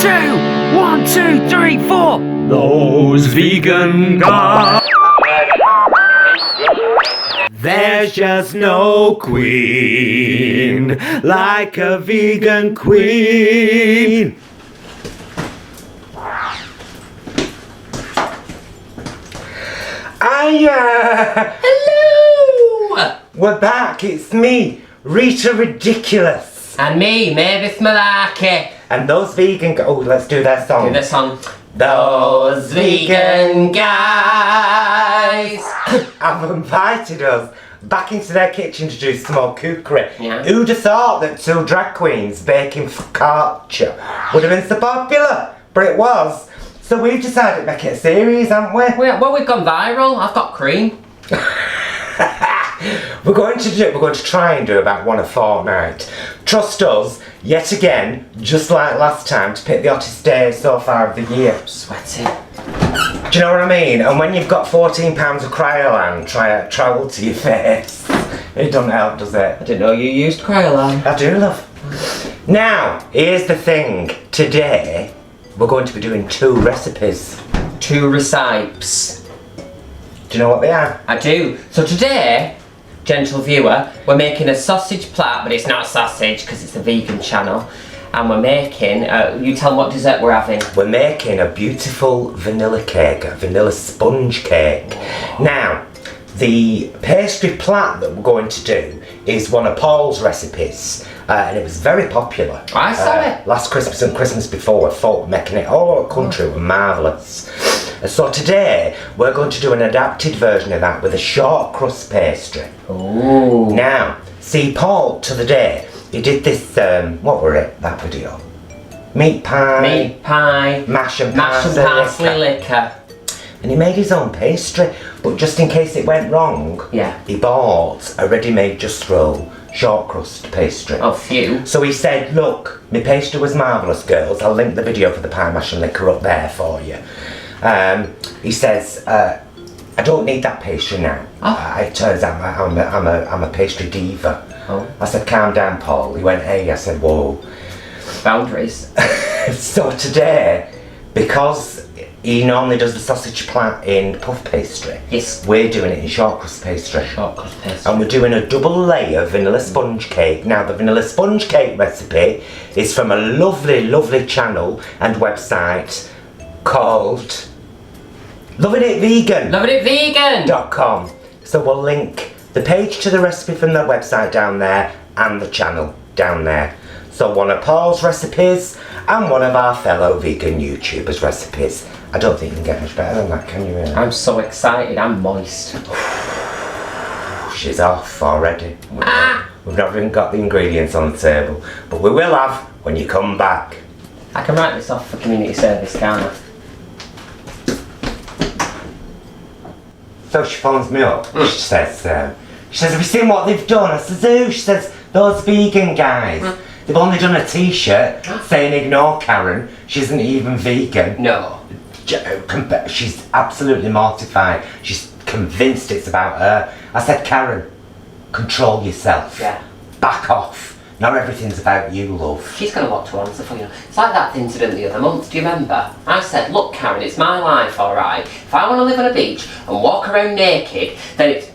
2, 1, 2, 3, 4. Those vegan guys. There's just no queen like a vegan queen. Hiya! Hello! We're back, it's me, Rita Ridiculous. And me, Mavis Malarkey. And those vegan oh, let's do their song. Do the song. Those vegan guys. have invited us back into their kitchen to do some more cookery. Yeah. Who'd have thought that 2 drag queens baking focaccia would have been so popular? But it was. So we've decided to make it a series, haven't we? Well, we've gone viral. I've got cream. We're going to try and do about one a fortnight. Trust us, yet again, just like last time, to pick the hottest day so far of the year. Sweaty. Do you know what I mean? And when you've got 14 pounds of Cryolan travel to your face, it doesn't help, does it? I didn't know you used Cryolan. I do, love. Now, here's the thing. Today, we're going to be doing 2 recipes. 2 recipes. Do you know what they are? I do. So today, gentle viewer, we're making a sausage plat, but it's not sausage because it's a vegan channel. And we're making, you tell them what dessert we're having. We're making a beautiful vanilla cake, a vanilla sponge cake. Now, the pastry plat that we're going to do is one of Paul's recipes, and it was very popular. I saw it. Last Christmas and Christmas before, folk were making it all over the country. It was marvellous. So today, we're going to do an adapted version of that with a short crust pastry. Ooh. Now, see, Paul, to the day, he did this, what were it, that video? Meat pie. Meat pie. Mash and parsley liquor. And he made his own pastry, but just in case it went wrong, Yeah. he bought a ready-made just roll short crust pastry. Oh, phew. So he said, look, my pastry was marvellous, girls. I'll link the video for the pie, mash and liquor up there for you. He says, I don't need that pastry now. Oh. It turns out I'm a pastry diva. Oh. I said, calm down, Paul. He went, hey. I said, whoa. Boundaries. So today, because he normally does the sausage plat in puff pastry, Yes. we're doing it in short crust pastry. Short crust pastry. And we're doing a double layer vanilla sponge cake. Now, the vanilla sponge cake recipe is from a lovely, lovely channel and website called lovingitvegan.com. So we'll link the page to the recipe from their website down there and the channel down there. So one of Paul's recipes and one of our fellow vegan YouTubers' recipes. I don't think you can get much better than that, can you really? I'm so excited, I'm moist. She's off already. We've not even got the ingredients on the table, but we will have when you come back. I can write this off for community service, can't I? So she phones me up. She says, have you seen what they've done? I says, who? She says, those vegan guys. They've only done a t-shirt saying ignore Karen. She isn't even vegan. No. She's absolutely mortified. She's convinced it's about her. I said, Karen, control yourself. Yeah. Back off. Not everything's about you, love. She's going to want to answer for you. It's like that incident the other month, do you remember? I said, look Karen, it's my life, alright? If I want to live on a beach and walk around naked, then it's...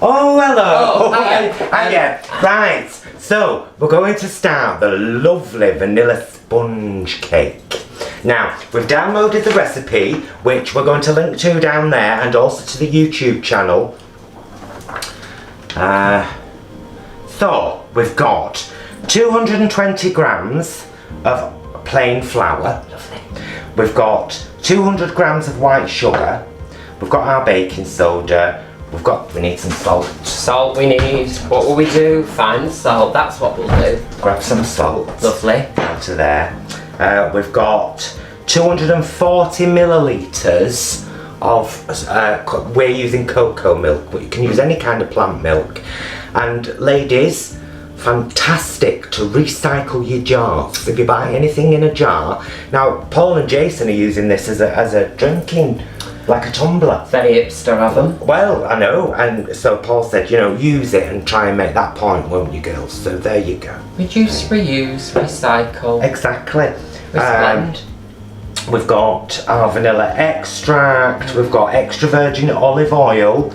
Oh, hello! Oh, hiya. Hiya. Right, so we're going to start the lovely vanilla sponge cake. Now, we've downloaded the recipe, which we're going to link to down there, and also to the YouTube channel. So, we've got 220 grams of plain flour. Lovely. We've got 200 grams of white sugar. We've got our baking soda. We need some salt. Salt we need. What will we do? Find salt. That's what we'll do. Grab some salt. Lovely. Down to there. We've got 240 millilitres of, we're using cocoa milk, but you can use any kind of plant milk. And ladies, fantastic to recycle your jars. If you buy anything in a jar. Now, Paul and Jason are using this as a drinking like a tumbler. Very hipster of them. Well, I know, and so Paul said, you know, use it and try and make that point, won't you, girls? So there you go. Reduce, reuse, recycle. Exactly. Respond. We've got our vanilla extract, we've got extra virgin olive oil,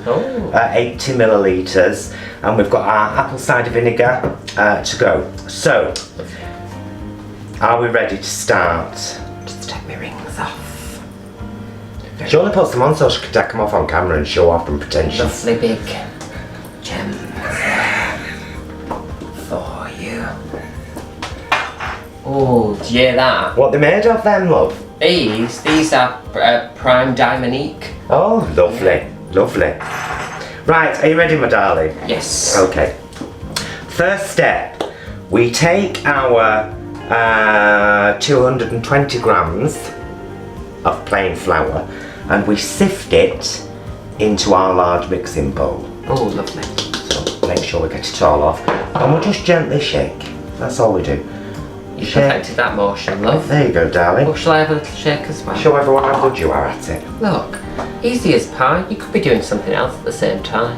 80 millilitres, and we've got our apple cider vinegar to go. So, are we ready to start? Just take my rings off. She only puts them on so she can take them off on camera and show off and pretend she's... Lovely big gems for you. Oh, do you hear that? What they made of them, love? These are prime diamonique. Oh, lovely, lovely. Right, are you ready, my darling? Yes. Okay. First step, we take our 220 grams of plain flour and we sift it into our large mixing bowl. Oh, lovely. So make sure we get it all off and we'll just gently shake. That's all we do. You perfected that motion, love. There you go, darling. Oh, shall I have a little shake as well? Show everyone how good you are at it. Look, easy as pie. You could be doing something else at the same time.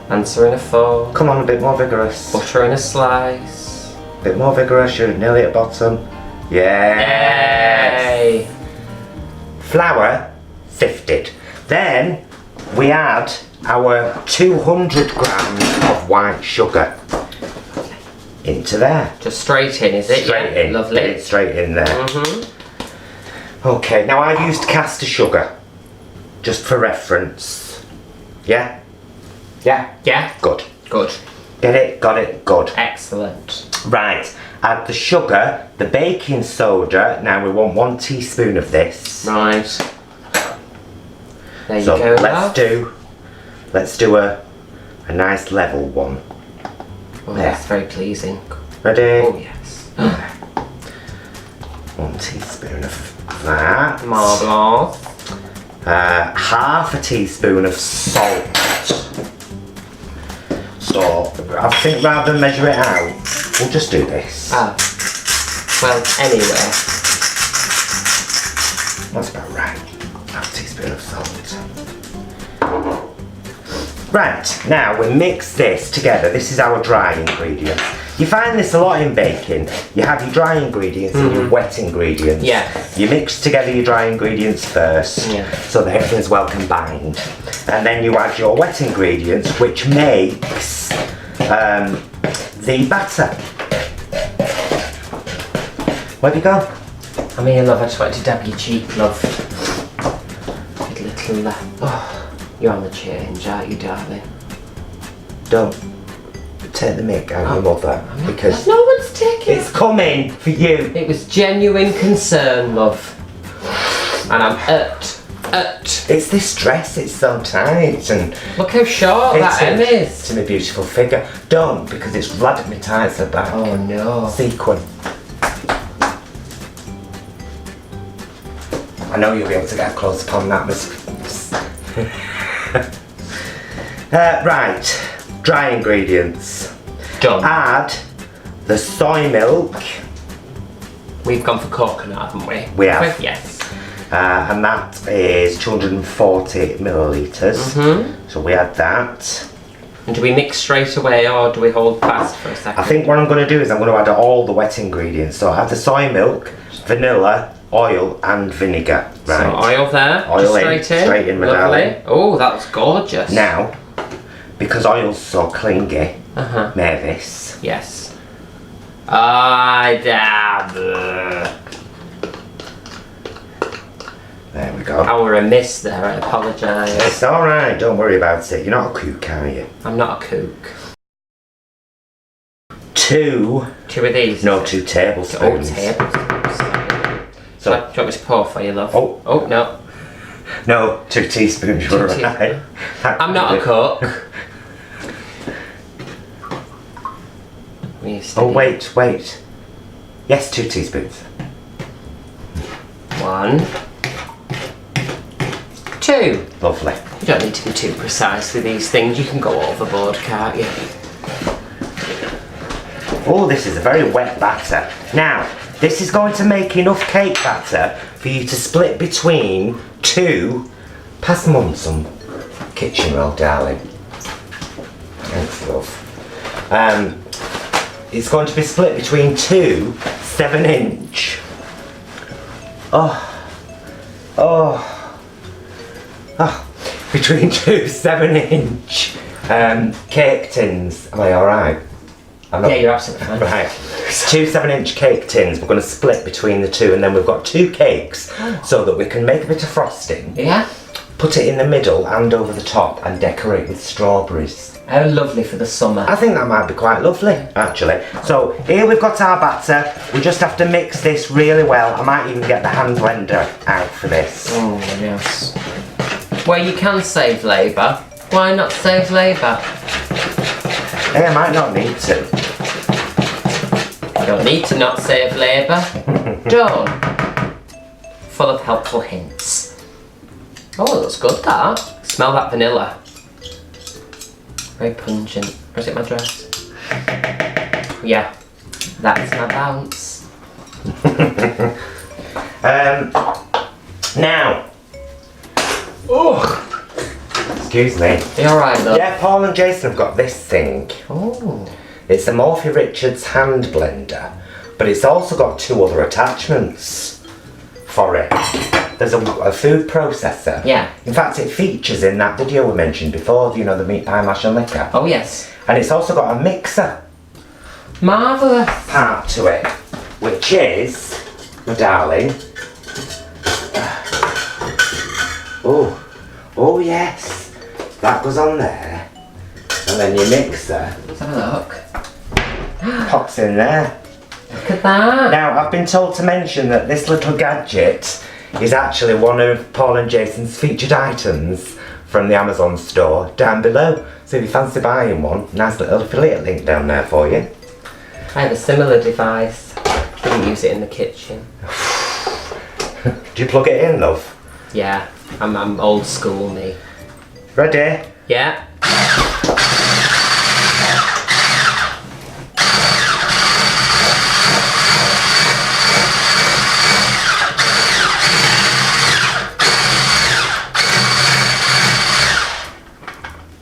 Answering a phone. Come on, a bit more vigorous. Buttering a slice. A bit more vigorous, you're nearly at bottom. Yes! Yay! Flour sifted. Then we add our 200 grams of white sugar into there. Just straight in, is it? Straight Yeah. in. Lovely. Get it straight in there. Mm-hmm. Okay, now I used caster sugar, just for reference. Yeah? Yeah? Yeah. Good. Good. Get it? Got it? Good. Excellent. Right, add the sugar, the baking soda. Now we want 1 teaspoon of this. Right. There you So go. let's do a nice level one. Oh, There. that's very pleasing. Ready? Oh yes. 1 teaspoon of that. Marvelous. Half a teaspoon of salt. So I think rather than measure it out, we'll just do this. Ah. Well, anyway. That's about right. Half a teaspoon of salt. Right, now we mix this together. This is our dry ingredients. You find this a lot in baking. You have your dry ingredients and your wet ingredients. Yeah. You mix together your dry ingredients first, so that everything's well combined. And then you add your wet ingredients, which makes the batter. Where'd you go? I mean, love, I just wanted to dab your cheek, love. With little, you're on the change, aren't you, darling? Don't take the mick out of your mother, because No one's taking it's coming for you. It was genuine concern, love. And I'm It's this dress, it's so tight and Look how short that M is. to my beautiful figure. Don't, because it's Vladimir ties at the back. Oh no. Sequin. I know you'll be able to get a close up on that, miss. Right, dry ingredients. Done. Add the soy milk. We've gone for coconut, haven't we? We have. Yes. And that is 240 millilitres. So we add that. And do we mix straight away or do we hold fast for a second? I think what I'm going to do is I'm going to add all the wet ingredients. So I have the soy milk, vanilla, oil and vinegar. Right. So oil there, Oil just in, straight in, my Lovely. darling. Oh, that was gorgeous. Now, because oil's so clingy, Uh-huh. Mavis. Yes. I dab. There we go. I were amiss there, I apologise. It's alright, don't worry about it. You're not a kook, are you? I'm not a kook. 2 of these? No, is 2 it? tablespoons. Oh, tablespoons. So, Do you want me to pour for you, love? Oh. Oh, no. no, 2 teaspoons, you're Two right. I'm not a cook. Oh, wait. Yes, 2 teaspoons. 1, 2. Lovely. You don't need to be too precise with these things. You can go overboard, can't you? Oh, this is a very wet batter. Now, this is going to make enough cake batter for you to split between 2 Pass Mum some kitchen roll, darling. Thanks, love. It's going to be split between 2 7-inch. Between 2 7-inch cake tins. Am I alright? Yeah, you're absolutely fine. Right. 2 7-inch cake tins. We're going to split between the 2, and then we've got 2 cakes so that we can make a bit of frosting. Yeah? Put it in the middle and over the top and decorate with strawberries. How lovely for the summer. I think that might be quite lovely, actually. So here we've got our batter. We just have to mix this really well. I might even get the hand blender out for this. Oh, yes. Well, you can save labour. Why not save labour? Hey, I might not need to. You don't need to not save labour. Done. Full of helpful hints. Oh, it looks good, that. Smell that vanilla. Very pungent. Or is it my dress? Yeah, that's my bounce. Now. Oh, excuse me. Are you alright, though? Yeah, Paul and Jason have got this thing. Oh. It's a Morphy Richards hand blender, but it's also got 2 other attachments for it. There's a food processor. Yeah. In fact, it features in that video we mentioned before, you know, the meat pie, mash and liquor. Oh, yes. And it's also got a mixer Marvellous. part to it, which is, my darling. Oh yes, that goes on there, and then your mixer Let's have a look. pops in there. Look at that. Now, I've been told to mention that this little gadget is actually one of Paul and Jason's featured items from the Amazon store down below. So if you fancy buying one, nice little affiliate link down there for you. I have a similar device. Didn't use it in the kitchen. Do you plug it in, love? Yeah, I'm old school, me. Ready? Yeah.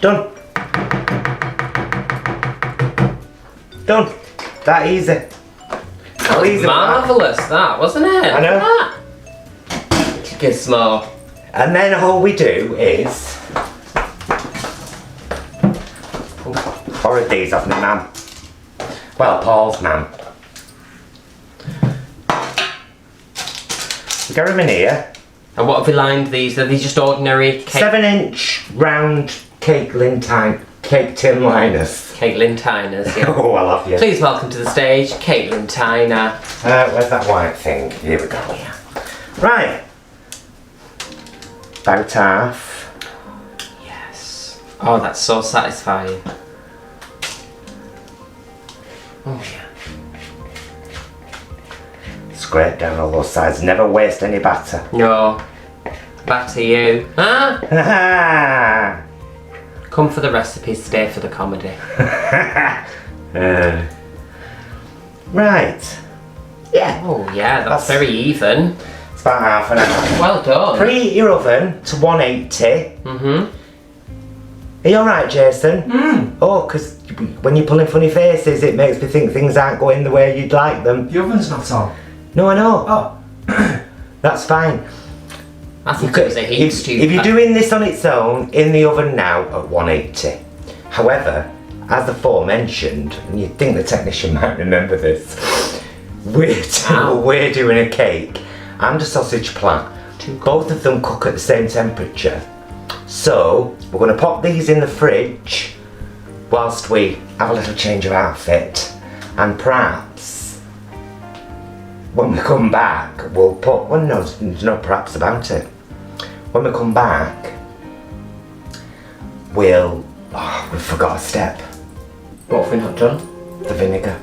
Done. Done. That easy. That was marvellous, that, wasn't it? I know. Gizmo. And then all we do is borrowed these off my mum. Well, Paul's mum. We get them in here. And what have we lined these? Are these just ordinary cake? 7-inch round cake tin liners. Caitlin Tyner's, yeah. Oh, I love you. Please welcome to the stage, Caitlin Tyner. Where's that white thing? Here we go. Yeah. Right. About half. Yes. Oh, that's so satisfying. Oh, yeah. Scrape down all those sides. Never waste any batter. No. Back to you. Huh? Come for the recipes, stay for the comedy. Right. Yeah. Oh, yeah, that's very even. It's about half an hour. Well done. Preheat your oven to 180. Mm-hmm. Are you alright, Jason? Oh, because when you're pulling funny faces, it makes me think things aren't going the way you'd like them. The oven's not on. No, I know. Oh. That's fine. I thought it was a heat tube. If you're doing this on its own, in the oven now at 180. However, as aforementioned, and you'd think the technician might remember this, we're doing a cake and a sausage plat. Both of them cook at the same temperature. So, we're going to pop these in the fridge whilst we have a little change of outfit, and perhaps when we come back we'll put, well no, there's no perhaps about it. When we come back we'll, we forgot a step. What have we not done? The vinegar.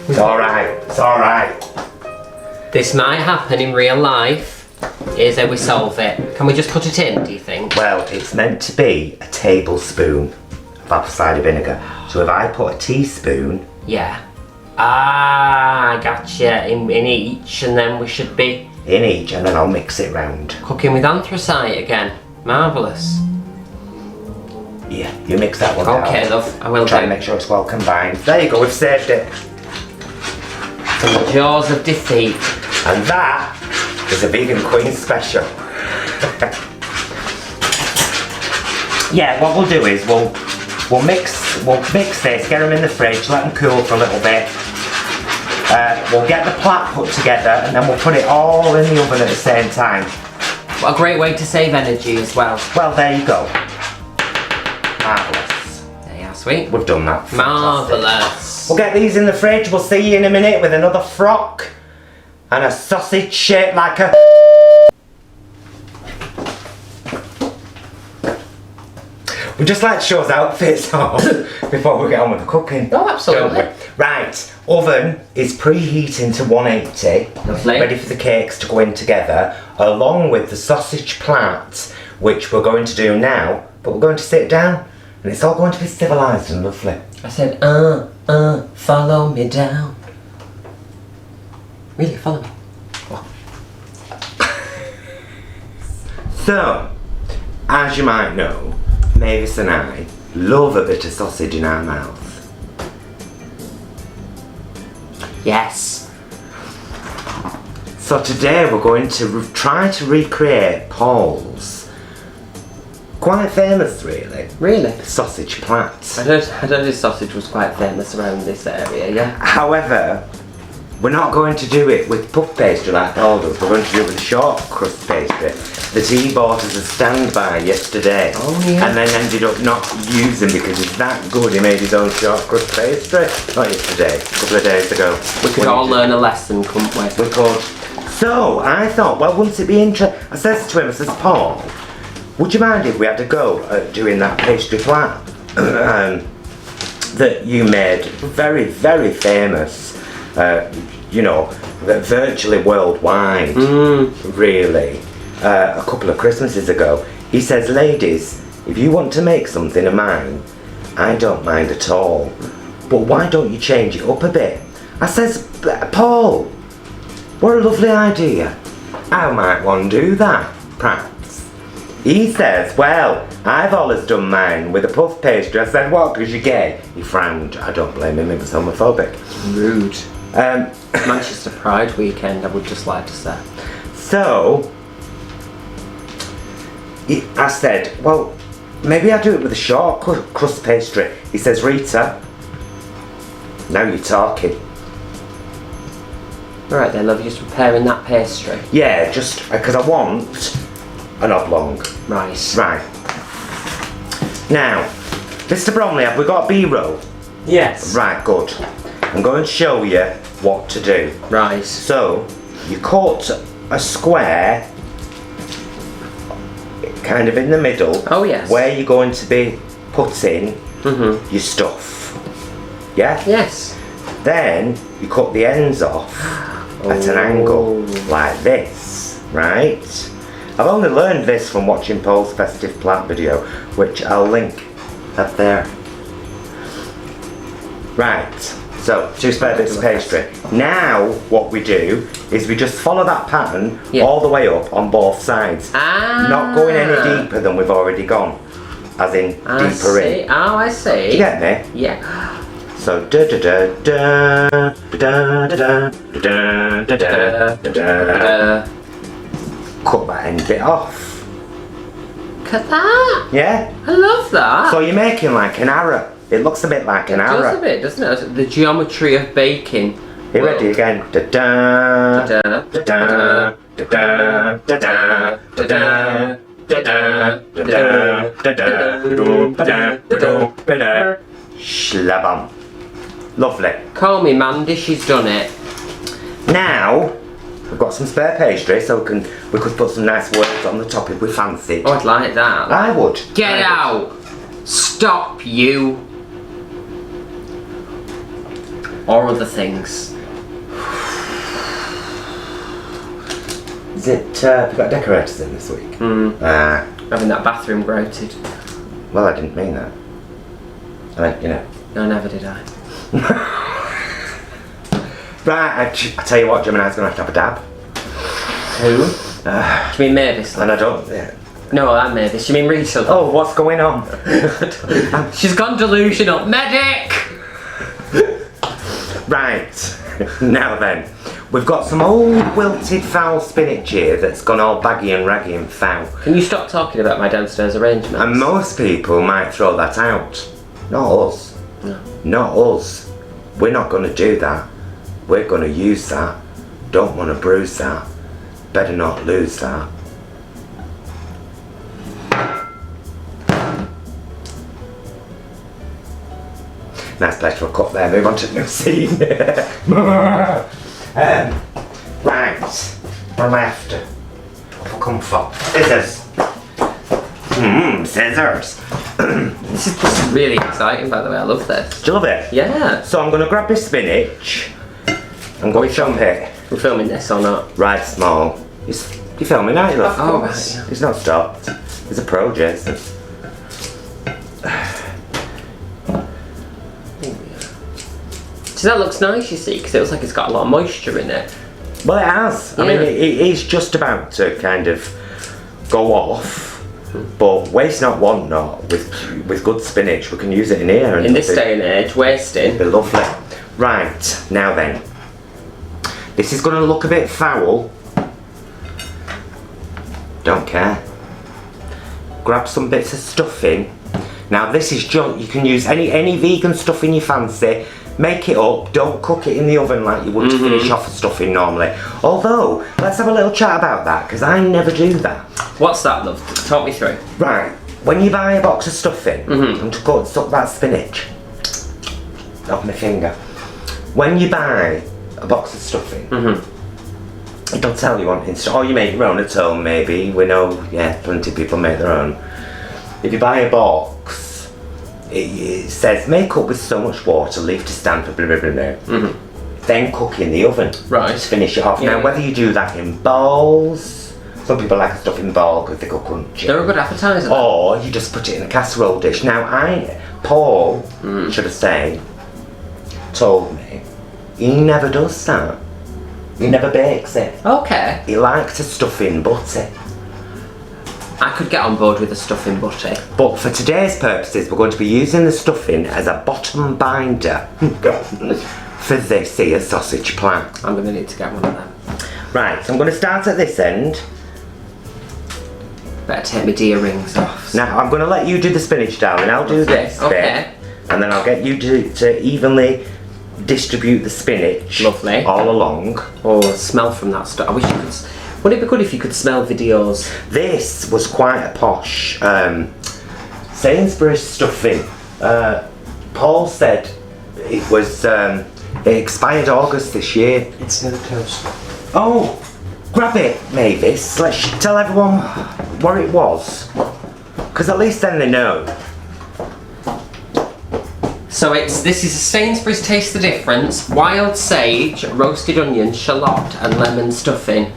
It's alright, it's alright. This might happen in real life. Here's how we solve it. Can we just put it in, do you think? Well, it's meant to be a tablespoon of apple cider vinegar. So if I put a teaspoon, Yeah. Ah, gotcha. In each, and then we should be in each, and then I'll mix it round. cooking with anthracite again. Marvellous. Yeah, you mix that one down. Okay, love. I will Try do. and make sure it's well combined. There you go, we've saved it. From the jaws of defeat. And that is a vegan queen special. Yeah, what we'll do is we'll mix this, get them in the fridge, let them cool for a little bit. We'll get the plait put together, and then we'll put it all in the oven at the same time. What a great way to save energy as well. Well, there you go. Marvellous. There you are, sweet. We've done that. Fantastic. Marvellous. We'll get these in the fridge. We'll see you in a minute with another frock and a sausage shaped like a... We'd just like to show us outfits on before we get on with the cooking. Oh, absolutely. Don't we? Right, oven is preheating to 180. Lovely. Ready for the cakes to go in together, along with the sausage plait, which we're going to do now. But we're going to sit down, and it's all going to be civilised and lovely. I said, follow me down. Really, follow me. So, as you might know, Mavis and I love a bit of sausage in our mouth. Yes. So today we're going to try to recreate Paul's quite famous, Really? sausage plait. I heard his sausage was quite famous around this area, yeah? However, we're not going to do it with puff pastry like Paul does. We're going to do it with short crust pastry that he bought as a standby yesterday. Oh, yeah. And then ended up not using because he's that good. He made his own short crust pastry. Not yesterday, a couple of days ago. We could all learn a lesson, couldn't we? We could. So I thought, well, wouldn't it be interesting? I says to him, I says, Paul, would you mind if we had a go at doing that pastry plait that you made very, very famous? You know, virtually worldwide, really, a couple of Christmases ago. He says, ladies, if you want to make something of mine, I don't mind at all, but why don't you change it up a bit? I says, Paul, what a lovely idea. I might want to do that, perhaps. He says, well, I've always done mine with a puff pastry. I said, what, because you're gay? He frowned. I don't blame him, it was homophobic. Rude. Manchester Pride weekend, I would just like to say. So, I said, well, maybe I'll do it with a short crust pastry. He says, Rita, now you're talking. Alright then, love, you're just preparing that pastry. Yeah, just because I want an oblong. Right. Right. Now, Mr. Bromley, have we got a B-roll? Yes. Right, good. I'm going to show you what to do. Right. So, you cut a square kind of in the middle. Oh, yes. Where you're going to be putting your stuff. Yeah? Yes. Then you cut the ends off at an angle like this, right? I've only learned this from watching Paul's festive plant video, which I'll link up there. Right, so 2 spare bits of pastry. Now what we do is we just follow that pattern all the way up on both sides. Not going any deeper than we've already gone. As in deeper in. Oh, I see. Do you get me? Yeah. So da da da da da da da da da da da. Cut that end bit off. Cut that. Yeah? I love that. So you're making like an arrow. It looks a bit like an arrow. It does a bit, doesn't it? The geometry of baking. You ready again? Da da da da da da da da da da. Shlabam. Lovely. Call me Mandy, she's done it. Now we've got some spare pastry, so we could put some nice words on the top if we fancied. Oh, I'd like that. I would. Get out! Stop, you! Or other things. Is it? Have you got decorators in this week? Having that bathroom grouted. Well, I didn't mean that. I meant, you know. No, never did I. Right, I tell you what, Gemini's going to have a dab. Who? Do you mean Mavis? And I don't... Yeah. No, I'm Mavis. You mean Rachel? Oh, what's going on? She's gone delusional. Medic! Right, now then. We've got some old wilted foul spinach here that's gone all baggy and raggy and foul. Can you stop talking about my downstairs arrangements? And most people might throw that out. Not us. No. Not us. We're not going to do that. We're going to use that. Don't want to bruise that. Better not lose that. Nice place for a cut there. Move on to the new scene. Right. What am I after? What have I come for? Scissors. Scissors. This is really exciting, by the way. I love this. Do you love it? Yeah. So I'm going to grab this spinach. I'm going to chop it. We're filming this or not? Right small. You're filming, aren't you, love? Oh, right. Yeah. It's not stopped. It's a pro, Jason. So that looks nice, you see, because it looks like it's got a lot of moisture in it. Well, it has. I mean, it is just about to kind of go off. But waste not, want not. With good spinach, we can use it in here. And in this day and age, wasting. It'd be lovely. Right, now then. This is going to look a bit foul. Don't care. Grab some bits of stuffing. Now this is just, you can use any vegan stuffing you fancy. Make it up, don't cook it in the oven like you would to finish off the stuffing normally. Although, let's have a little chat about that, because I never do that. What's that, love? Talk me through. Right, when you buy a box of stuffing, and to cut suck that spinach off my finger. When you buy a box of stuffing, it'll tell you on Insta, or you make your own at home maybe, we know, yeah, plenty of people make their own. If you buy a box, it says make up with so much water, leave to stand for blah blah blah. Then cook in the oven. Right. Just finish it off. Yeah. Now whether you do that in bowls, some people like stuff in bowl because they go crunchy. They're a good appetizer. Or you just put it in a casserole dish. Now Paul should have said, told me, he never does that. He never bakes it. Okay. He likes to stuff in butter. I could get on board with the stuffing butty. But for today's purposes, we're going to be using the stuffing as a bottom binder for this here sausage plat. I'm going to need to get one of them. Right, so I'm going to start at this end. Better take my deer rings off. Now, I'm going to let you do the spinach, darling. I'll do this Okay. bit. And then I'll get you to evenly distribute the spinach. Lovely. All along. Oh, the smell from that stuff. I wish you could... Would it be good if you could smell videos? This was quite a posh Sainsbury's stuffing. Paul said it was it expired August this year. It's near the toast. Oh, grab it, Mavis. Let's tell everyone what it was, because at least then they know. So this is a Sainsbury's Taste the Difference, wild sage, roasted onion, shallot and lemon stuffing.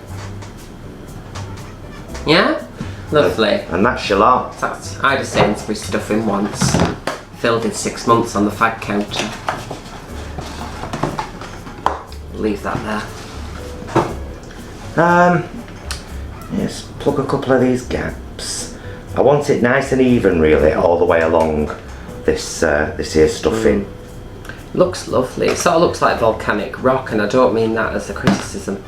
Yeah? Lovely. And that's shallot. I had a Sainsbury's stuffing once. Filled in 6 months on the fag counter. Leave that there. Just plug a couple of these gaps. I want it nice and even, really, all the way along this here stuffing. Looks lovely. It sort of looks like volcanic rock, and I don't mean that as a criticism.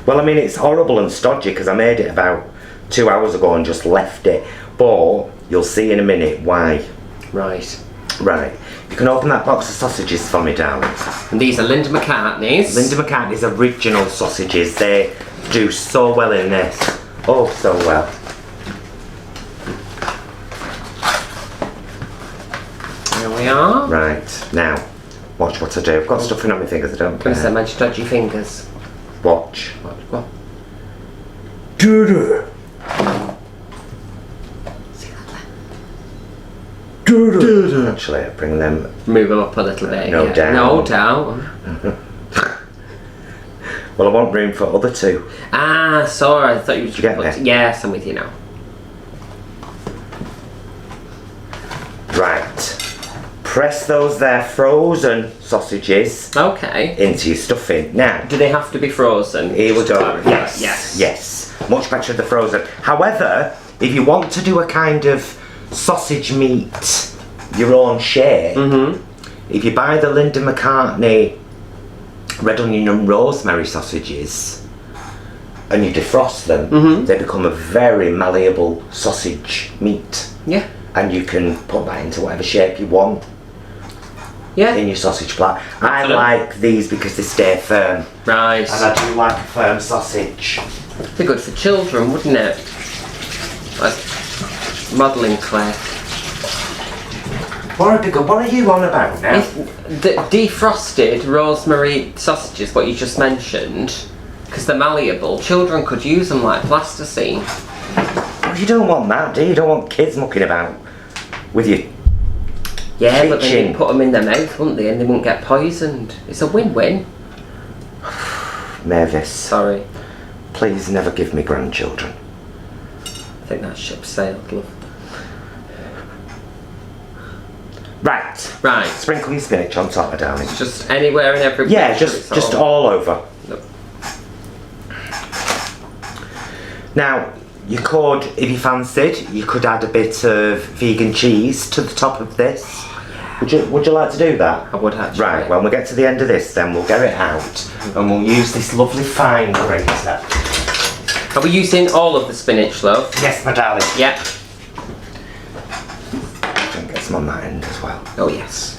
Well, I mean, it's horrible and stodgy because I made it about 2 hours ago and just left it. But you'll see in a minute why. Right. Right. You can open that box of sausages for me, darling. And these are Linda McCartney's. Linda McCartney's original sausages. They do so well in this. Oh, so well. There we are. Right. Now, watch what I do. I've got stuffing on my fingers, I don't care. Please don't mention dodgy fingers. Watch. Go on. Do-do. See that there? Do-do. Actually, I bring them. Move them up a little bit. No doubt. No doubt. Well, I want room for other two. Ah, sorry. I thought you were Did you get there? Yes, I'm with you now. Right. press those there frozen sausages Okay. into your stuffing. Now, Do they have to be frozen? here we Just to go. clarify. Yes, Yes. yes. Much better the frozen. However, if you want to do a kind of sausage meat, your own shape, if you buy the Linda McCartney red onion and rosemary sausages and you defrost them, they become a very malleable sausage meat. Yeah. And you can put that into whatever shape you want Yeah. in your sausage plat. I Excellent. like these because they stay firm. Right. And I do like a firm sausage. Be good for children, wouldn't it? Like modelling clay. What are you on about now? If the defrosted rosemary sausages, what you just mentioned, because they're malleable, children could use them like plasticine. You don't want that, do you? You don't want kids mucking about with you. Yeah, but then Teaching. you'd put them in their mouth, wouldn't they? And they wouldn't get poisoned. It's a win-win. Mavis, Sorry. please never give me grandchildren. I think that ship sailed, love. Right. Right. Sprinkle your spinach on top of darling. Just anywhere and everywhere. Yeah, it's just all over. No. Now, you could, if you fancied, you could add a bit of vegan cheese to the top of this. Would you like to do that? I would actually. Right, when we get to the end of this then we'll get it out and we'll use this lovely fine grater. Are we using all of the spinach, love? Yes, my darling. Yeah. I think get some on that end as well. Oh, yes.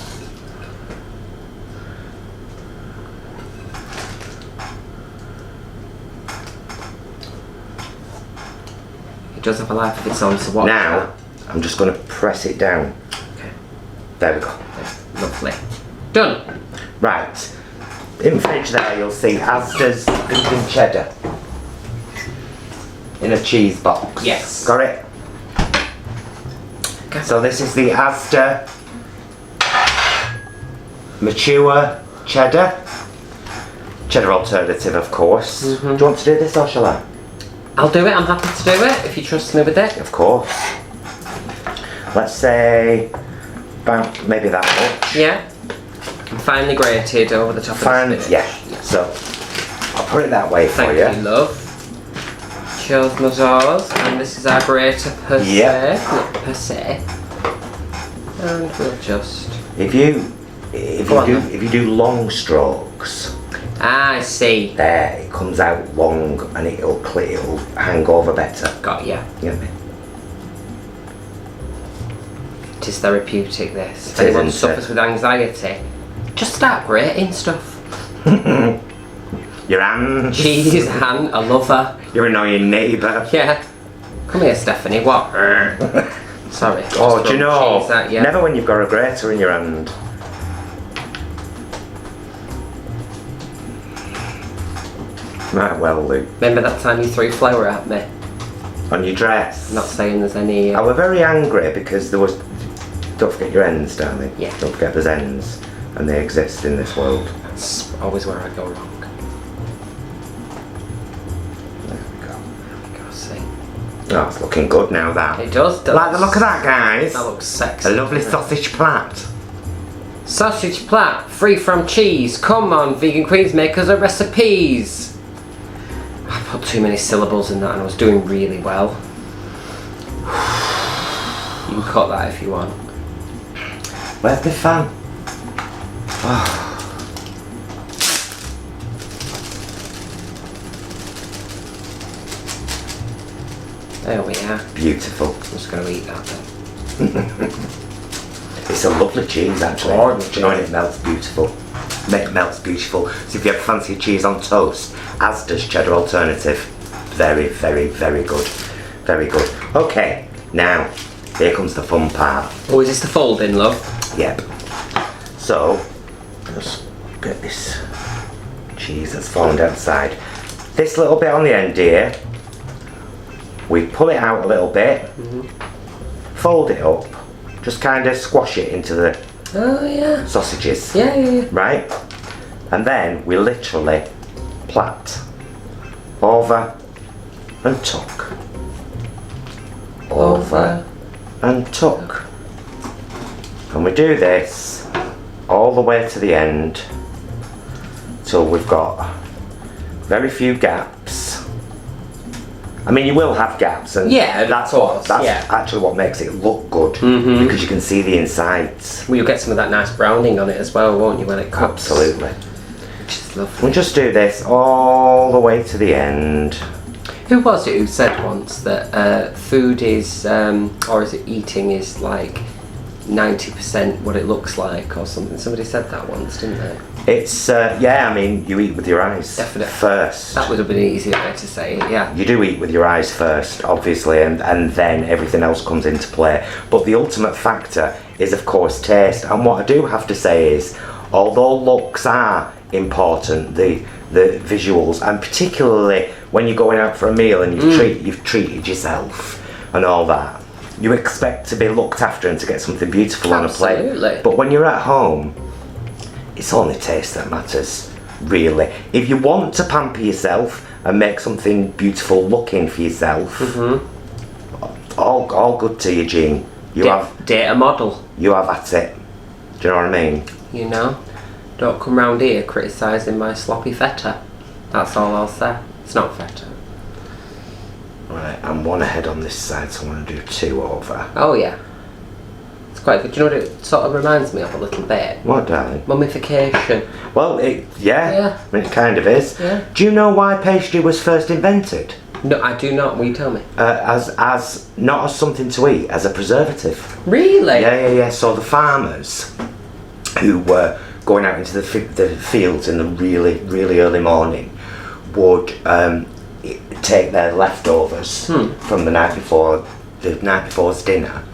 It does have a life of its own, so what? Now, I'm just going to press it down. Okay. There we go. Lovely. Done. Right. In the fridge there you'll see Asda's vegan cheddar. In a cheese box. Yes. Got it? Okay. So this is the Asda mature cheddar. Cheddar alternative, of course. Do you want to do this or shall I? I'll do it. I'm happy to do it if you trust me with it. Of course. Let's say about maybe that much. Yeah. Finely grated over the top Fine, of the yeah. spinach. So I'll put it that way for Thank you. you, love. Chose Mazars, and this is our grater per Yep. se, not per se. And we'll just. If you Go on then. if you do long strokes, Ah, I see. there it comes out long and it'll hang over better. Got ya. You know what I mean? It is therapeutic. This. If It is, anyone isn't suffers it? with anxiety, just start grating stuff. Your hands. Cheese, hand, a lover. Your annoying neighbour. Yeah. Come here, Stephanie. What? Sorry. Oh, just do you throwing know? cheese at you. Never when you've got a grater in your hand. Right, well, Luke. Remember that time you threw flour at me? On your dress. I'm not saying there's any. I was very angry because there was. Don't forget your ends, darling. Yeah. Don't forget there's ends, and they exist in this world. That's always where I go wrong. There we go. Gotta see. Oh, it's looking good now. That. It does. Like the look of that, guys. That looks sexy. A lovely sausage plat. Sausage plat, free from cheese. Come on, vegan queens, make us a recipes. I put too many syllables in that and I was doing really well. You can cut that if you want. Where's the fan? There we are. Beautiful. I'm just going to eat that then. It's a lovely cheese, actually. Gorgeous. Do you know when it melts beautiful? It melts beautiful. So if you ever fancy a cheese on toast, Asda's cheddar alternative. Very, very, very good. Very good. Okay, now, here comes the fun part. Oh, is this the folding, love? Yep. So, let's get this cheese that's fallen outside. This little bit on the end here, we pull it out a little bit, fold it up, just kind of squash it into the Oh, yeah. sausages. Yeah. Right? And then we literally plait over and tuck. Over and tuck. And we do this all the way to the end till we've got very few gaps. I mean, you will have gaps, and Yeah, of that's course, that's yeah. actually what makes it look good, because you can see the insides. Well, you'll get some of that nice browning on it as well, won't you, when it cooks? Absolutely. Which is lovely. We'll just do this all the way to the end. Who was it who said once that food is, or is it eating is like 90% what it looks like or something? Somebody said that once, didn't they? It's, yeah, I mean, you eat with your eyes Definitely. first. That would have been an easier way to say it, yeah. You do eat with your eyes first, obviously, and then everything else comes into play. But the ultimate factor is, of course, taste. And what I do have to say is, although looks are important, the visuals, and particularly when you're going out for a meal and you've treated yourself and all that, you expect to be looked after and to get something beautiful on a Absolutely. plate. But when you're at home, it's only taste that matters, really. If you want to pamper yourself and make something beautiful looking for yourself, all good to you, Jean. Date a model, You have at it. Do you know what I mean? you know? Don't come round here criticising my sloppy feta. That's all I'll say. It's not feta. Right, I'm one ahead on this side, so I'm going to do 2 over. Oh yeah. It's quite good. Do you know what it sort of reminds me of a little bit? What, darling? Mummification. Well, Yeah. I mean, it kind of is. Yeah. Do you know why pastry was first invented? No, I do not. Will you tell me? As not as something to eat, as a preservative. Really? Yeah. So the farmers who were going out into the fields in the really, really early morning would take their leftovers from the night before's dinner,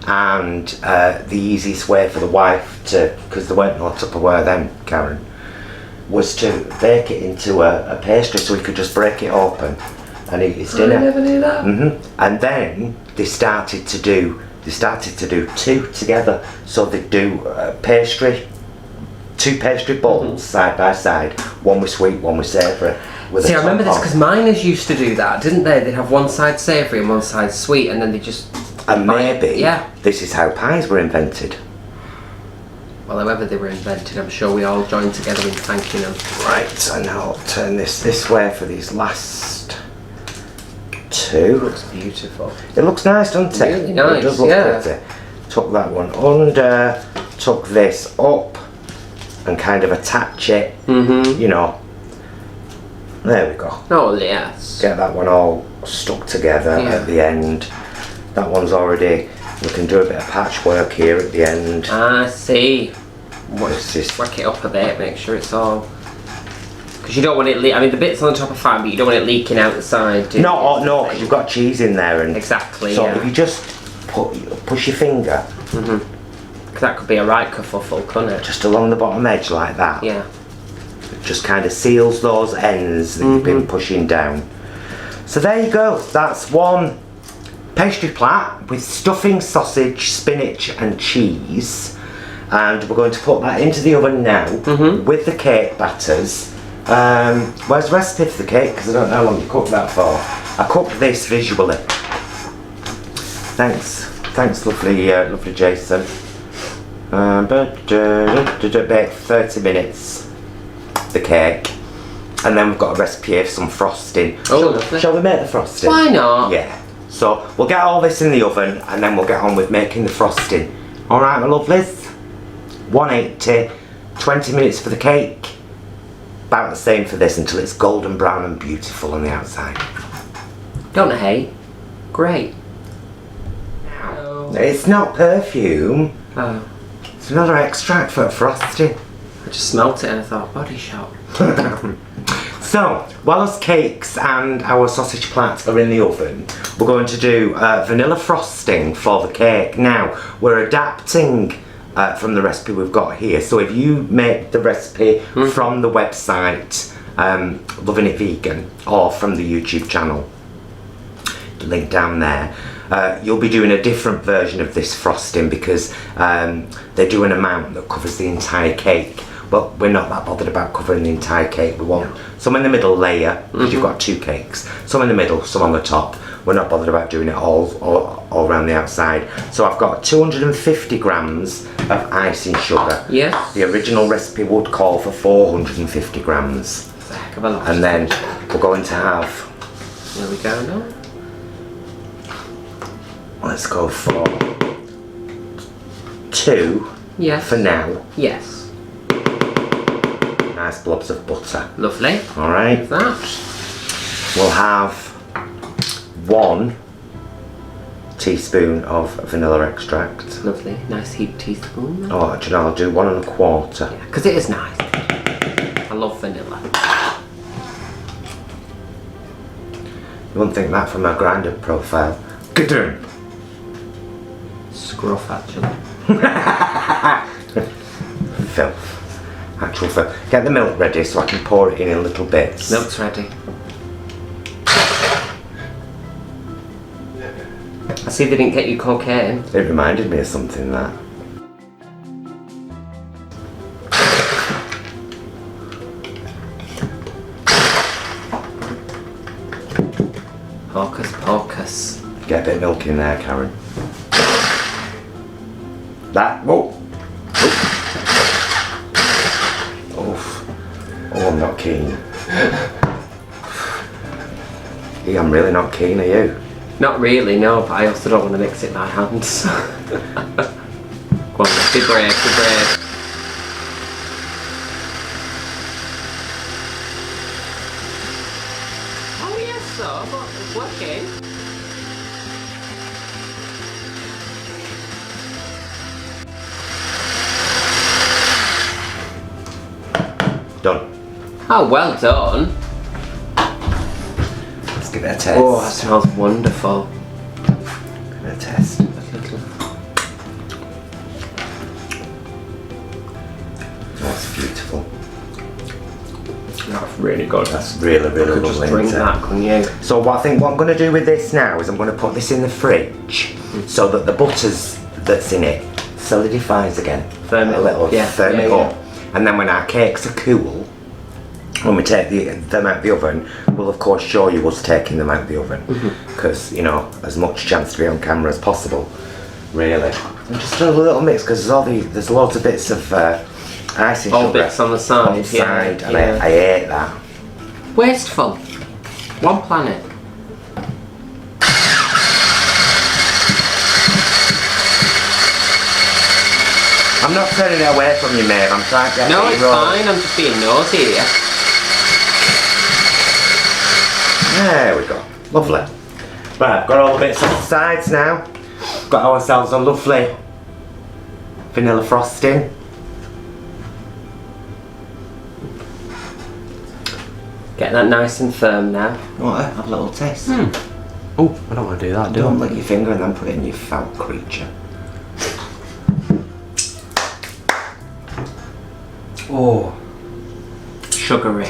and the easiest way for the wife to, because there weren't no Tupperware then, Karen, was to bake it into a pastry so he could just break it open and eat his dinner. I never knew that. And then they started to do 2 together. So they do two pastry bowls side by side, one with sweet, one with savoury. See, I remember this because miners used to do that, didn't they? They'd have one side savoury and one side sweet, and then they just... And maybe Yeah. this is how pies were invented. Well, however they were invented, I'm sure we all joined together in thanking them. Right, so now I'll turn this way for these last 2. Looks beautiful. It looks nice, doesn't it? Really nice, It does look yeah. pretty. Tuck that one under, tuck this up, and kind of attach it. You know. There we go. Oh, yes. Get that one all stuck together at the end. That one's already. We can do a bit of patchwork here at the end. I see. This is Work it up a bit, make sure it's all... Because you don't want it I mean, the bits on the top are fine, but you don't want it leaking out the side, do you? no, because you've got cheese in there, and Exactly, so yeah. if you just push your finger Because that could be a right kerfuffle, couldn't it? just along the bottom edge like that, Yeah. it just kind of seals those ends that you've been pushing down. So there you go. That's one pastry plait with stuffing, sausage, spinach, and cheese. And we're going to put that into the oven now with the cake batters. Where's the recipe for the cake? Because I don't know how long you cooked that for. I cooked this visually. Thanks, lovely Jason. Bake 30 minutes. The cake, and then we've got a recipe for some frosting. Shall we make the frosting? Why not? Yeah. So we'll get all this in the oven, and then we'll get on with making the frosting. All right, my lovelies. 180, 20 minutes for the cake. About the same for this until it's golden brown and beautiful on the outside. Don't hate. Great. It's not perfume. Oh. It's another extract for frosting. I just smelt it and I thought, Body Shop. So, while us cakes and our sausage plaits are in the oven, we're going to do vanilla frosting for the cake. Now, we're adapting from the recipe we've got here. So if you make the recipe from the website Loving It Vegan, or from the YouTube channel, link down there, you'll be doing a different version of this frosting because they do an amount that covers the entire cake. But we're not that bothered about covering the entire cake. We want some in the middle layer, because you've got 2 cakes. Some in the middle, some on the top. We're not bothered about doing it all all around the outside. So I've got 250 grams of icing sugar. Yes. The original recipe would call for 450 grams. That's a heck of a lot. And then we're going to have, Here we go now. let's go for 2 Yes. for now. Yes. Nice blobs of butter. Lovely. Alright. That. We'll have 1 teaspoon of vanilla extract. Lovely. Nice heaped teaspoon. Oh, do you know, I'll do 1 1/4. Yeah, because it is nice. I love vanilla. You wouldn't think that from my grinder profile. Good. Scruff, actually. Filth. Actual filth. Get the milk ready so I can pour it in little bits. Milk's ready. I see they didn't get you cocaine. It reminded me of something, that. Hocus pocus. Get a bit of milk in there, Karen. That. Whoa. Oof. Oh, I'm not keen. Yeah, I'm really not keen, are you? Not really, no, but I also don't want to mix it by hands. Go on, be brave, be brave. Oh yes, so, but it's working. Done. Oh, well done. Let's give it a test. Oh, that smells wonderful. Give it a test. That's beautiful. That's really good. That's really, really Could lovely. just drink isn't it? that, couldn't you? So what I'm going to do with this now is I'm going to put this in the fridge so that the butters that's in it solidifies again. Firm it a little, up. Yeah, firm yeah, it yeah. up. And then when our cakes are cool, when we take them out of the oven, we'll of course show you us taking them out of the oven, because you know, as much chance to be on camera as possible, really. And just a little mix, because there's loads of bits of icing All sugar bits on the side, on the side, yeah, and yeah. I hate that. Wasteful. One planet. I'm not turning it away from you, Maeve. I'm trying to get No, it it's rolling. fine. I'm just being nosy here. There we go. Lovely. Right, got all the bits on the sides now. Got ourselves a lovely vanilla frosting. Get that nice and firm now. You want to have a little taste? Oh, I don't want to do that, do Don't I? lick your finger and then put it in your foul creature. Oh, Sugary.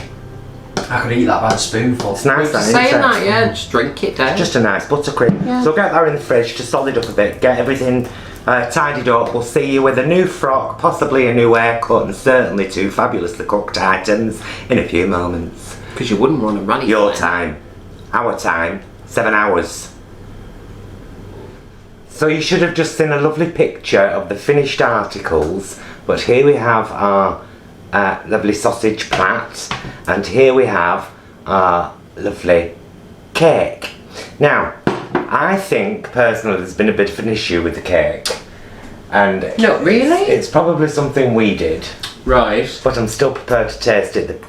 I could eat that by the spoonful. It's nice, that, isn't Saying it? that, yeah, just drink it down. Just a nice buttercream. Yeah. So get that in the fridge to solid up a bit, get everything tidied up. We'll see you with a new frock, possibly a new haircut, and certainly 2 fabulously cooked items in a few moments. Because you wouldn't want to run it. Your time, our time, 7 hours. So you should have just seen a lovely picture of the finished articles, but here we have our lovely sausage plat, and here we have our lovely cake. Now, I think personally there's been a bit of an issue with the cake, and No, really? it's probably something we did, Right. but I'm still prepared to taste it.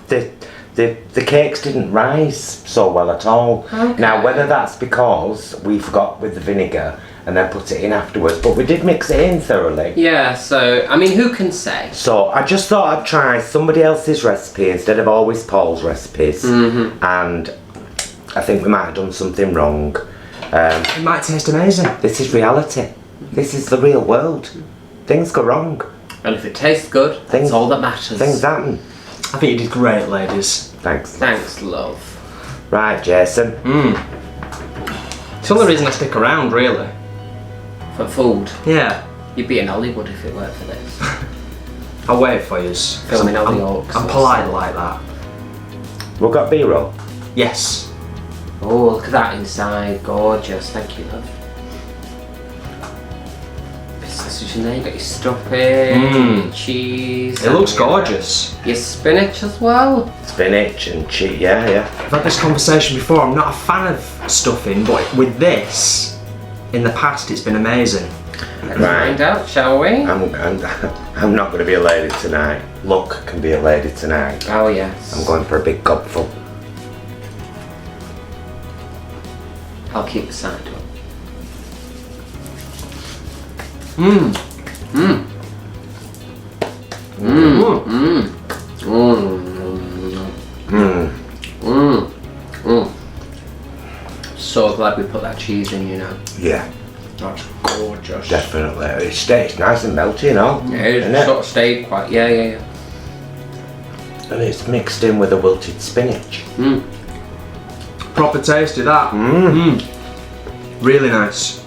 The cakes didn't rise so well at all. Okay. Now, whether that's because we forgot with the vinegar and then put it in afterwards, but we did mix it in thoroughly. Yeah, so, I mean, who can say? So I just thought I'd try somebody else's recipe instead of always Paul's recipes, and I think we might have done something wrong. It might taste amazing. This is reality. This is the real world. Things go wrong. And if it tastes good, Things- that's all that matters. Things happen. I think you did great, ladies. Thanks. Thanks, love. Right, Jason. It's the only reason I stick around, really. For food. Yeah. You'd be in Hollywood if it weren't for this. I'll wait for yous. Filming all the orcs. I'm polite like that. We've got B-roll. Yes. Oh, look at that inside. Gorgeous. Thank you, love. spinach in there, you got your stuffing, cheese. It looks gorgeous. Your spinach as well. Spinach and cheese, yeah. I've had this conversation before, I'm not a fan of stuffing, but with this, in the past, it's been amazing. Let's find out, shall we? I'm not going to be a lady tonight. Look can be a lady tonight. Oh yes. I'm going for a big gobful. I'll keep the side up. So glad we put that cheese in, you know. Yeah, That's gorgeous. definitely. It's nice and melty, you know. Yeah, it's sort of stayed quite. Yeah. And it's mixed in with the wilted spinach. Proper tasty, that. Really nice.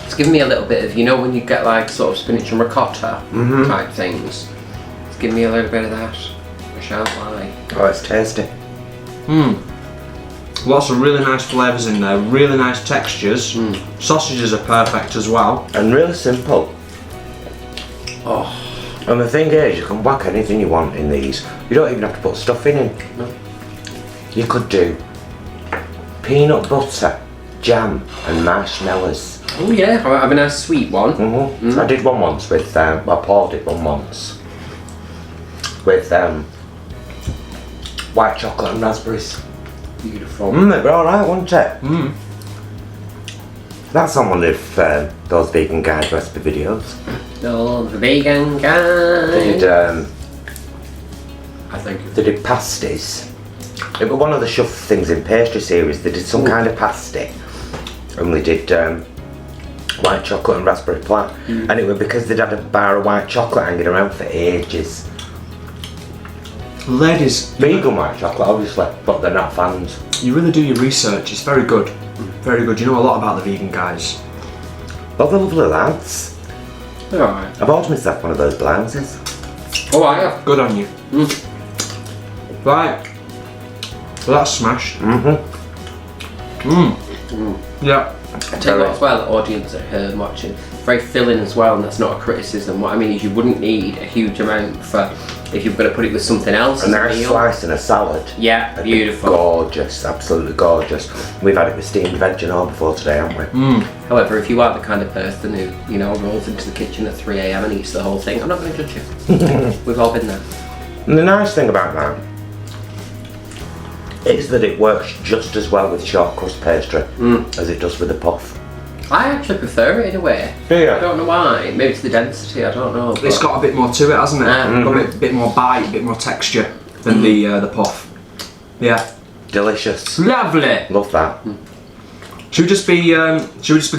It's giving me a little bit of, you know, when you get like sort of spinach and ricotta type things. It's giving me a little bit of that. I shan't lie. Oh, it's tasty. Lots of really nice flavours in there, really nice textures. Sausages are perfect as well. And really simple. Oh, And the thing is, you can whack anything you want in these. You don't even have to put stuffing in. No. You could do peanut butter, jam and marshmallows. oh yeah, have a nice sweet one. I did one once with, Paul did one once with white chocolate and raspberries. Beautiful. It'd be alright, wouldn't it? That's on one of those vegan guide recipe videos. Oh, the vegan guy. They did, I think. they did pasties. It was one of the Shuff things in pastry series. They did some kind of pasty, and they did white chocolate and raspberry plat. And it was because they'd had a bar of white chocolate hanging around for ages. Ladies, Vegan white chocolate, obviously, but they're not fans. you really do your research, it's very good. Very good, you know a lot about the vegan guys. But they're lovely lads. Alright. I bought myself one of those blouses. Oh, I have. Good on you. Right. Well, that's smashed. Yeah. I tell you what as well, audience at home watching, very filling as well, and that's not a criticism. What I mean is you wouldn't need a huge amount for if you're going to put it with something else. A as nice meal. slice and a salad. Yeah, It'd be beautiful. Gorgeous, absolutely gorgeous. We've had it with steamed veg and all before today, haven't we? However, if you are the kind of person who, you know, rolls into the kitchen at 3 AM and eats the whole thing, I'm not going to judge you. We've all been there. And the nice thing about that is that it works just as well with short crust pastry as it does with the puff. I actually prefer it in a way. Yeah. I don't know why. Maybe it's the density, I don't know. It's got a bit more to it, hasn't it? Got a bit more bite, a bit more texture than the puff. Yeah. Delicious. Lovely. Love that. Should we just be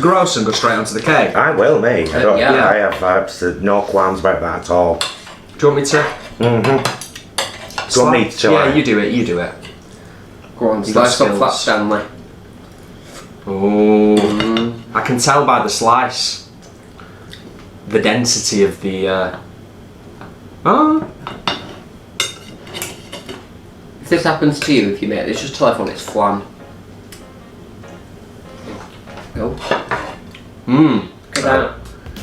gross and go straight onto the cake? I will, me. yeah. I have absolutely no qualms about that at all. Do you want me to? Do you want me to? Yeah, you do it. Go on, You got slice up flat skills. Stanley. Oh, I can tell by the slice the density of the. Oh, If this happens to you, if you make this, just tell everyone it's flan. Go. Look at that.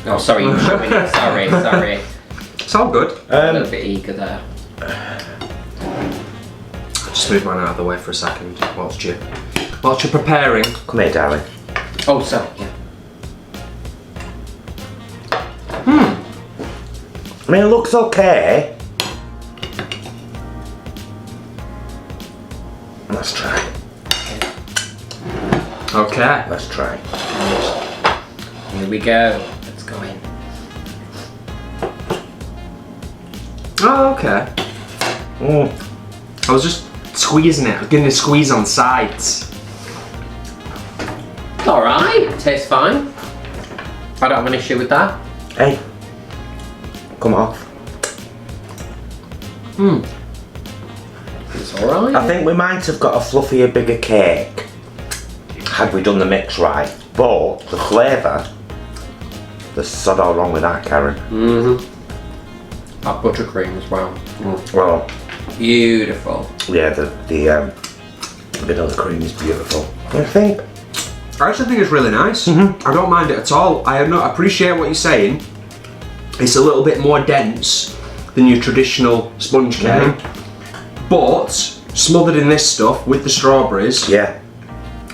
Oh, sorry, you showed me. Sorry. it's all good. A little bit eager there. Just move mine out of the way for a second whilst you're preparing. Come here, darling. Oh, sorry, yeah. I mean, it looks okay. Let's try. Okay. Let's try. Here we go. Let's go in. Oh, okay. I was just squeezing it. I was getting a squeeze on the sides. Alright, tastes fine. I don't have an issue with that. Hey, come off. It's alright. I think we might have got a fluffier, bigger cake had we done the mix right. But the flavour, there's sod all wrong with that, Karen. That buttercream as well. Well, Beautiful. yeah, the vanilla cream is beautiful. I actually think it's really nice. I don't mind it at all. I appreciate what you're saying. It's a little bit more dense than your traditional sponge cake, but smothered in this stuff with the strawberries. Yeah.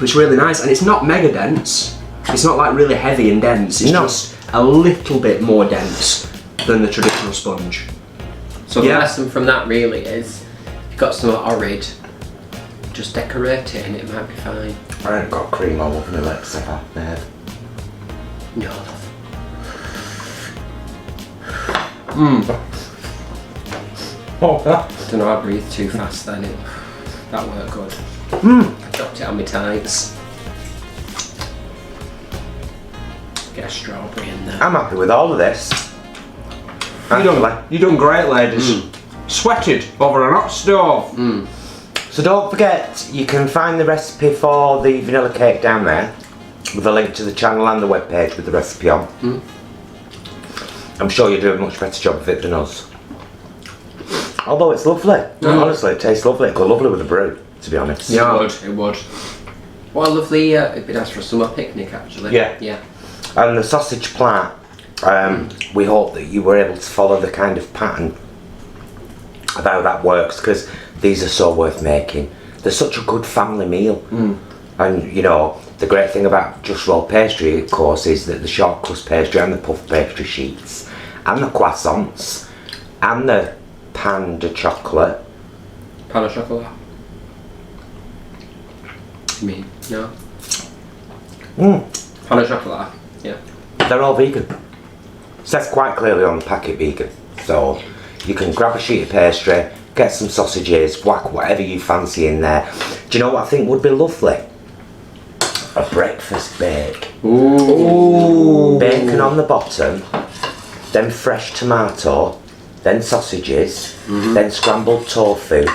It's really nice, and it's not mega dense. It's not like really heavy and dense. It's just a little bit more dense than the traditional sponge. So the lesson from that really is, if you've got something horrid, just decorate it and it might be fine. I ain't got cream all over my lips, have I, Ned? No. Oh, I don't know, I breathed too fast then. That worked good. I dropped it on my tights. Get a strawberry in there. I'm happy with all of this. You done great, ladies. Sweated over an hot stove. So don't forget, you can find the recipe for the vanilla cake down there, with a link to the channel and the webpage with the recipe on. I'm sure you'll do a much better job of it than us. Although it's lovely. Honestly, it tastes lovely. It'd go lovely with a brew, to be honest. Yeah. It would. What a lovely, it'd be nice for a summer picnic actually. Yeah. And the sausage plait, we hope that you were able to follow the kind of pattern of how that works, because these are so worth making. They're such a good family meal. And you know, the great thing about Just Roll pastry, of course, is that the short crust pastry and the puff pastry sheets and the croissants and the pan de chocolate. Pan de chocolat. You mean? No? Pan de chocolat, yeah. They're all vegan. It says quite clearly on the packet vegan. So you can grab a sheet of pastry, get some sausages, whack whatever you fancy in there. Do you know what I think would be lovely? A breakfast bake. Ooh. Bacon on the bottom, then fresh tomato, then sausages, then scrambled tofu,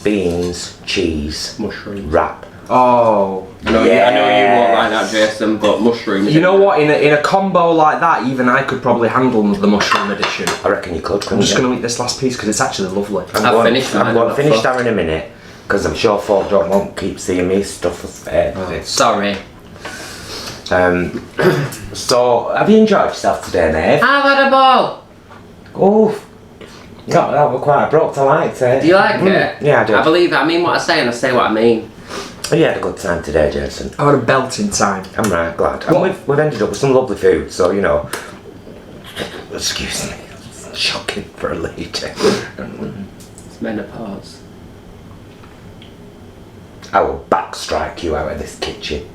beans, cheese, Mushrooms. wrap. Oh. I know you won't like that, Jason, but mushrooms. You know what? In a combo like that, even I could probably handle the mushroom edition. I reckon you could. I'm just going to eat this last piece because it's actually lovely. I've finished mine, I'm going to I'm finish not that in a minute, because I'm sure folk won't keep seeing me stuff as Sorry. So, have you enjoyed yourself today, Nave? I've had a ball. Oh, that was quite abrupt. I liked it. Do you like it? Yeah, I do. I believe it. I mean what I say and I say what I mean. You had a good time today, Jason. I had a belting time. I'm right, glad. And we've ended up with some lovely food, so you know. Excuse me. It's shocking for a lady. It's menopause. I will backstrike you out of this kitchen.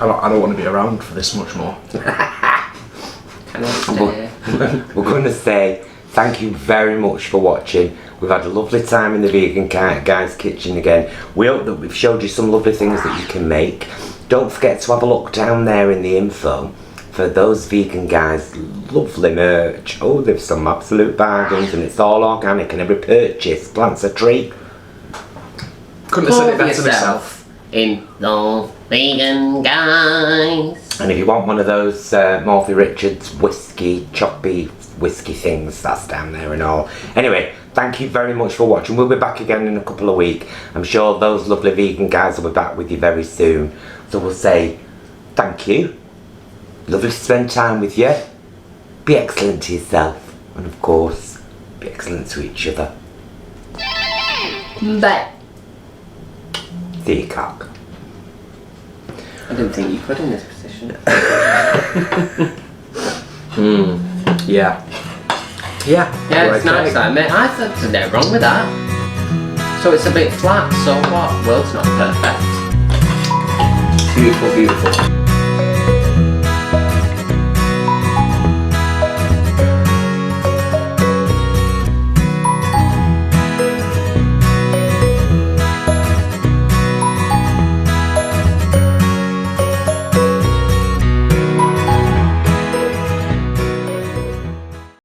I don't want to be around for this much more. Can I stay? We're going to say thank you very much for watching. We've had a lovely time in the Vegan Guy's kitchen again. We hope that we've showed you some lovely things that you can make. Don't forget to have a look down there in the info for those Vegan Guys' lovely merch. Oh, there's some absolute bargains, and it's all organic, and every purchase plants a tree. Couldn't have said it better myself. In the Vegan Guys. And if you want one of those Morphy Richards whiskey, choppy whiskey things, that's down there and all. Anyway, thank you very much for watching. We'll be back again in a couple of weeks. I'm sure those lovely Vegan Guys will be back with you very soon. So we'll say thank you. Lovely to spend time with you. Be excellent to yourself. And of course, be excellent to each other. But See you, cock. I didn't think you could in this position. Yeah. Yeah, it's nice that, mate. I thought there's no wrong with that. So it's a bit flat, so what? World's not perfect. Beautiful, beautiful.